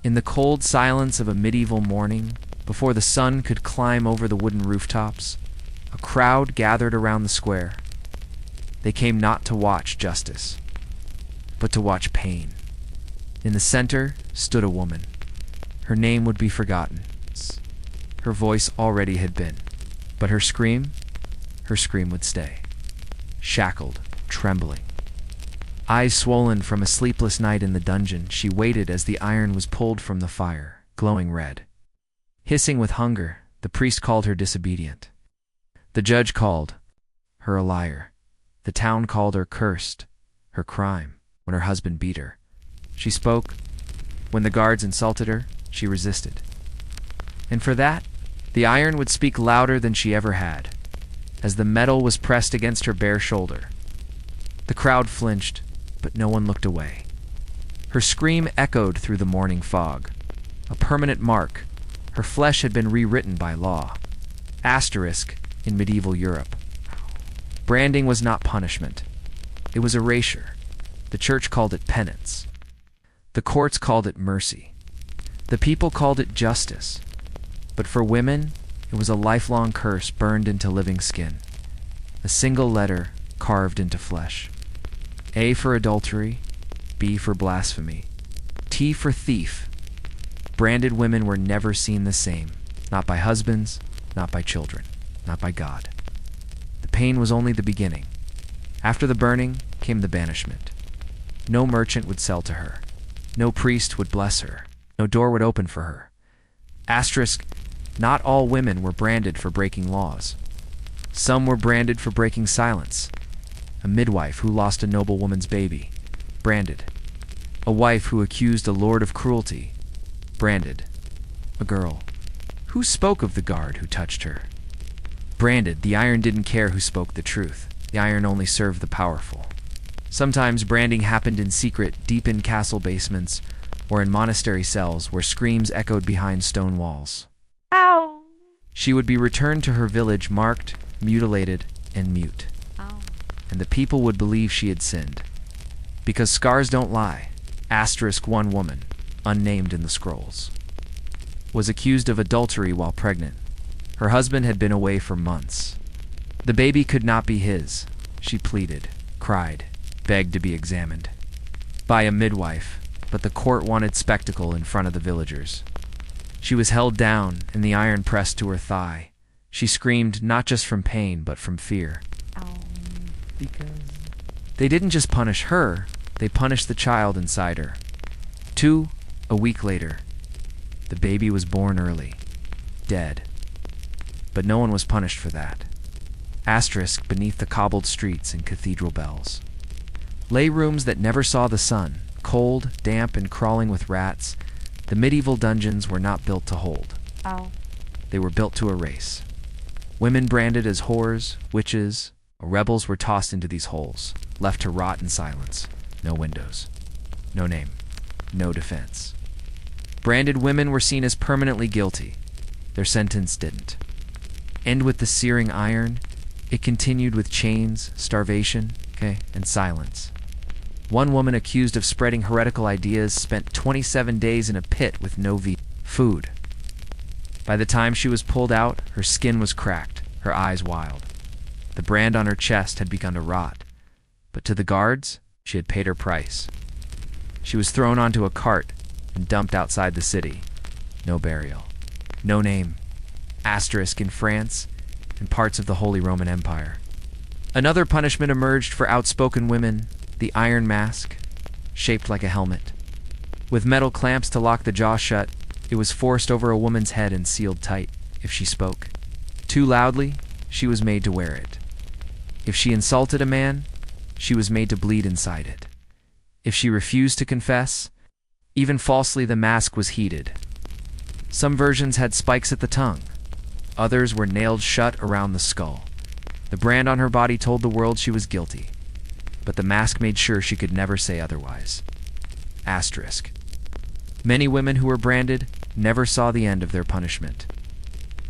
In the cold silence of a medieval morning, before the sun could climb over the wooden rooftops, a crowd gathered around the square. They came not to watch justice, but to watch pain. In the center stood a woman. Her name would be forgotten. Her voice already had been. But her scream would stay. Shackled, trembling. Eyes swollen from a sleepless night in the dungeon, she waited as the iron was pulled from the fire, glowing red. Hissing with hunger, the priest called her disobedient. The judge called her a liar. The town called her cursed. Her crime, when her husband beat her. She spoke. When the guards insulted her, she resisted. And for that, the iron would speak louder than she ever had, as the metal was pressed against her bare shoulder. The crowd flinched, but no one looked away. Her scream echoed through the morning fog. A permanent mark. Her flesh had been rewritten by law. Asterisk in medieval Europe. Branding was not punishment. It was erasure. The church called it penance. The courts called it mercy. The people called it justice. But for women, it was a lifelong curse burned into living skin. A single letter carved into flesh. A for adultery, B for blasphemy, T for thief. Branded women were never seen the same, not by husbands, not by children, not by God. The pain was only the beginning. After the burning came the banishment. No merchant would sell to her. No priest would bless her. No door would open for her. Asterisk, not all women were branded for breaking laws. Some were branded for breaking silence. A midwife who lost a noble woman's baby, branded. A wife who accused a lord of cruelty, branded. A girl who spoke of the guard who touched her, branded. The iron didn't care who spoke the truth. The iron only served the powerful. Sometimes branding happened in secret, deep in castle basements, or in monastery cells where screams echoed behind stone walls. Ow! She would be returned to her village marked, mutilated, and mute. Ow. And the people would believe she had sinned. Because scars don't lie. Asterisk one woman, unnamed in the scrolls, was accused of adultery while pregnant. Her husband had been away for months. The baby could not be his. She pleaded, cried, begged to be examined by a midwife, but the court wanted spectacle in front of the villagers. She was held down and the iron pressed to her thigh. She screamed not just from pain, but from fear. Because they didn't just punish her, they punished the child inside her. A week later, the baby was born early, dead. But no one was punished for that. Asterisk beneath the cobbled streets and cathedral bells. Lay rooms that never saw the sun, cold, damp, and crawling with rats. The medieval dungeons were not built to hold. Ow. They were built to erase. Women branded as whores, witches, or rebels were tossed into these holes, left to rot in silence. No windows, no name, no defense. Branded women were seen as permanently guilty. Their sentence didn't end with the searing iron. It continued with chains, starvation, and silence. One woman accused of spreading heretical ideas spent 27 days in a pit with no food. By the time she was pulled out, her skin was cracked, her eyes wild. The brand on her chest had begun to rot, but to the guards, she had paid her price. She was thrown onto a cart and dumped outside the city. No burial, no name. Asterisk in France and parts of the Holy Roman Empire. Another punishment emerged for outspoken women, the iron mask, shaped like a helmet. With metal clamps to lock the jaw shut, it was forced over a woman's head and sealed tight. If she spoke too loudly, she was made to wear it. If she insulted a man, she was made to bleed inside it. If she refused to confess, even falsely, the mask was heated. Some versions had spikes at the tongue. Others were nailed shut around the skull. The brand on her body told the world she was guilty, but the mask made sure she could never say otherwise. Asterisk. Many women who were branded never saw the end of their punishment,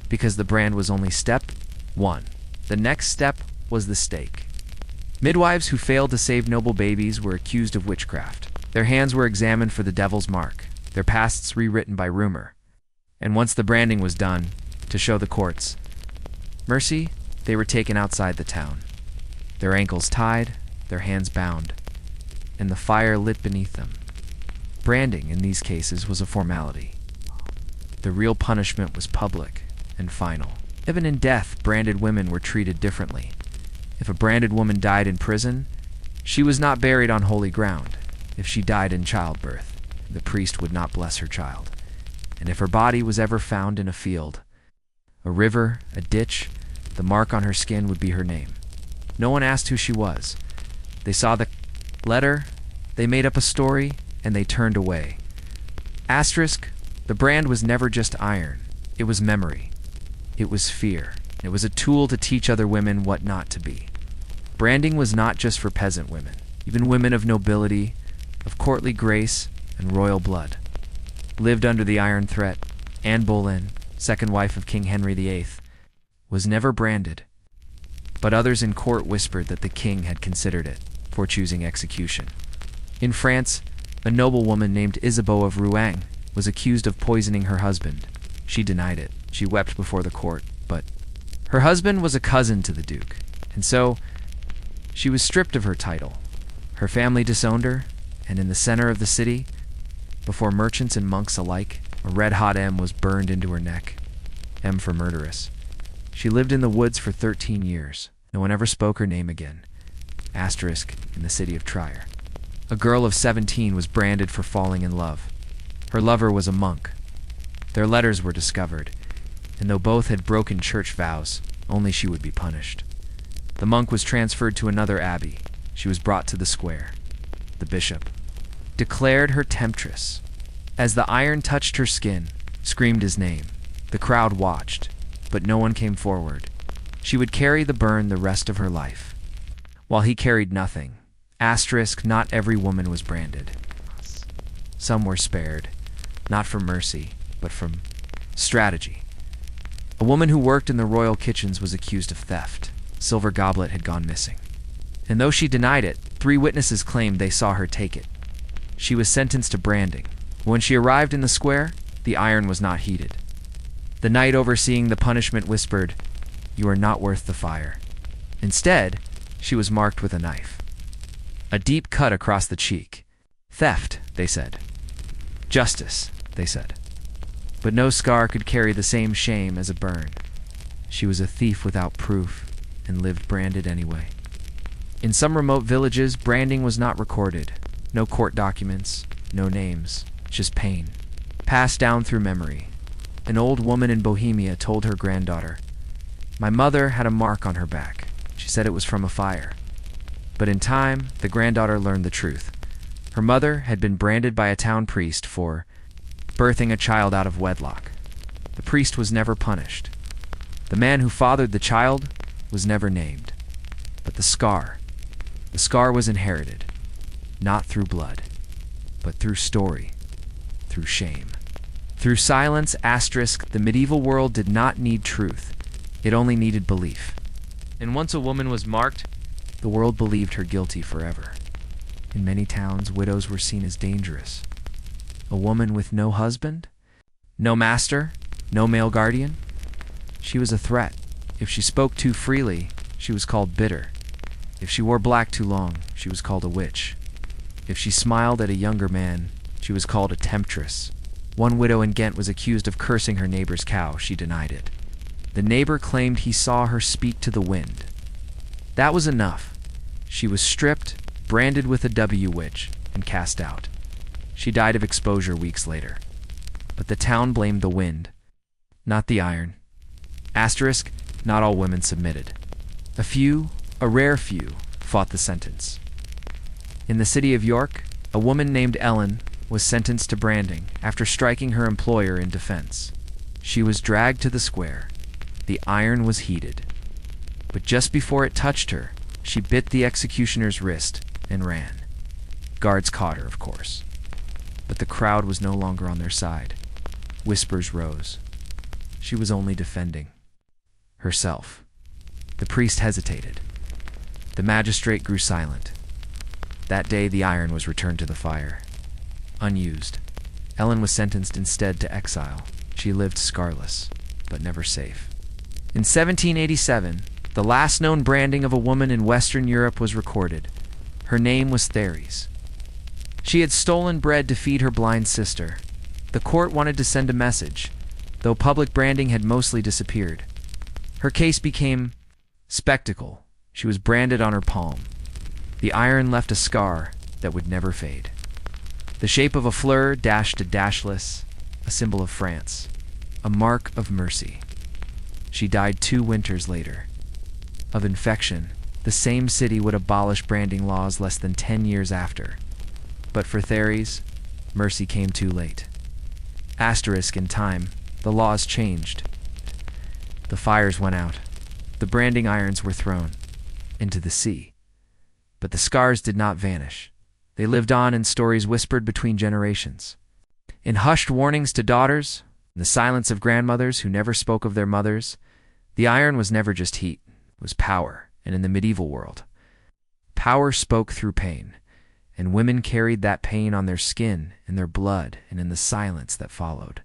because the brand was only step one. The next step was the stake. Midwives who failed to save noble babies were accused of witchcraft. Their hands were examined for the devil's mark. their pasts rewritten by rumor. And once the branding was done, to show the courts mercy, they were taken outside the town, their ankles tied, their hands bound, and the fire lit beneath them. Branding in these cases was a formality. The real punishment was public and final. Even in death, branded women were treated differently. If a branded woman died in prison, she was not buried on holy ground. If she died in childbirth, the priest would not bless her child. And if her body was ever found in a field, a river, a ditch, the mark on her skin would be her name. No one asked who she was. They saw the letter, they made up a story, and they turned away. Asterisk, the brand was never just iron. It was memory. It was fear. It was a tool to teach other women what not to be. Branding was not just for peasant women. Even women of nobility, of courtly grace, and royal blood lived under the iron threat. Anne Boleyn, second wife of King Henry VIII, was never branded, but others in court whispered that the king had considered it for choosing execution. In France, a noblewoman named Isabeau of Rouen was accused of poisoning her husband. She denied it. She wept before the court, but her husband was a cousin to the duke, and so she was stripped of her title. Her family disowned her, and in the center of the city, before merchants and monks alike, a red-hot M was burned into her neck. M for murderess. She lived in the woods for 13 years. No one ever spoke her name again. Asterisk, in the city of Trier. A girl of 17 was branded for falling in love. Her lover was a monk. Their letters were discovered, and though both had broken church vows, only she would be punished. The monk was transferred to another abbey. She was brought to the square. The bishop declared her temptress. As the iron touched her skin, screamed his name. The crowd watched, but no one came forward. She would carry the burn the rest of her life, while he carried nothing. Asterisk, not every woman was branded. Some were spared, not from mercy, but from strategy. A woman who worked in the royal kitchens was accused of theft. Silver goblet had gone missing. And though she denied it, 3 witnesses claimed they saw her take it. She was sentenced to branding. When she arrived in the square, the iron was not heated. The knight overseeing the punishment whispered, "You are not worth the fire." Instead, she was marked with a knife. A deep cut across the cheek. Theft, they said. Justice, they said. But no scar could carry the same shame as a burn. She was a thief without proof, and lived branded anyway. In some remote villages, branding was not recorded. No court documents, no names, just pain, passed down through memory. An old woman in Bohemia told her granddaughter, "My mother had a mark on her back. She said it was from a fire." But in time, the granddaughter learned the truth. Her mother had been branded by a town priest for birthing a child out of wedlock. The priest was never punished. The man who fathered the child was never named. But the scar was inherited, not through blood, but through story, through shame. Through silence, asterisk, the medieval world did not need truth. It only needed belief. And once a woman was marked, the world believed her guilty forever. In many towns, widows were seen as dangerous. A woman with no husband, no master, no male guardian? She was a threat. If she spoke too freely, she was called bitter. If she wore black too long, she was called a witch. If she smiled at a younger man, she was called a temptress. One widow in Ghent was accused of cursing her neighbor's cow. She denied it. The neighbor claimed he saw her speak to the wind. That was enough. She was stripped, branded with a W witch, and cast out. She died of exposure weeks later. But the town blamed the wind, not the iron. Asterisk, not all women submitted. A few, a rare few, fought the sentence. In the city of York, a woman named Ellen was sentenced to branding after striking her employer in defense. She was dragged to the square. The iron was heated. But just before it touched her, she bit the executioner's wrist and ran. Guards caught her, of course. But the crowd was no longer on their side. Whispers rose. She was only defending herself. The priest hesitated. The magistrate grew silent. That day the iron was returned to the fire, unused, Ellen was sentenced instead to exile. She lived scarless, but never safe. In 1787, the last known branding of a woman in Western Europe was recorded. Her name was Therese. She had stolen bread to feed her blind sister. The court wanted to send a message, though public branding had mostly disappeared. Her case became spectacle. She was branded on her palm. The iron left a scar that would never fade. The shape of a fleur dashed to dashless, a symbol of France, a mark of mercy. She died 2 winters later. Of infection, the same city would abolish branding laws less than 10 years after. But for Therese, mercy came too late. Asterisk in time, the laws changed. The fires went out. The branding irons were thrown into the sea. But the scars did not vanish. They lived on in stories whispered between generations. In hushed warnings to daughters, in the silence of grandmothers who never spoke of their mothers, the iron was never just heat, it was power. And in the medieval world, power spoke through pain, and women carried that pain on their skin, in their blood, and in the silence that followed.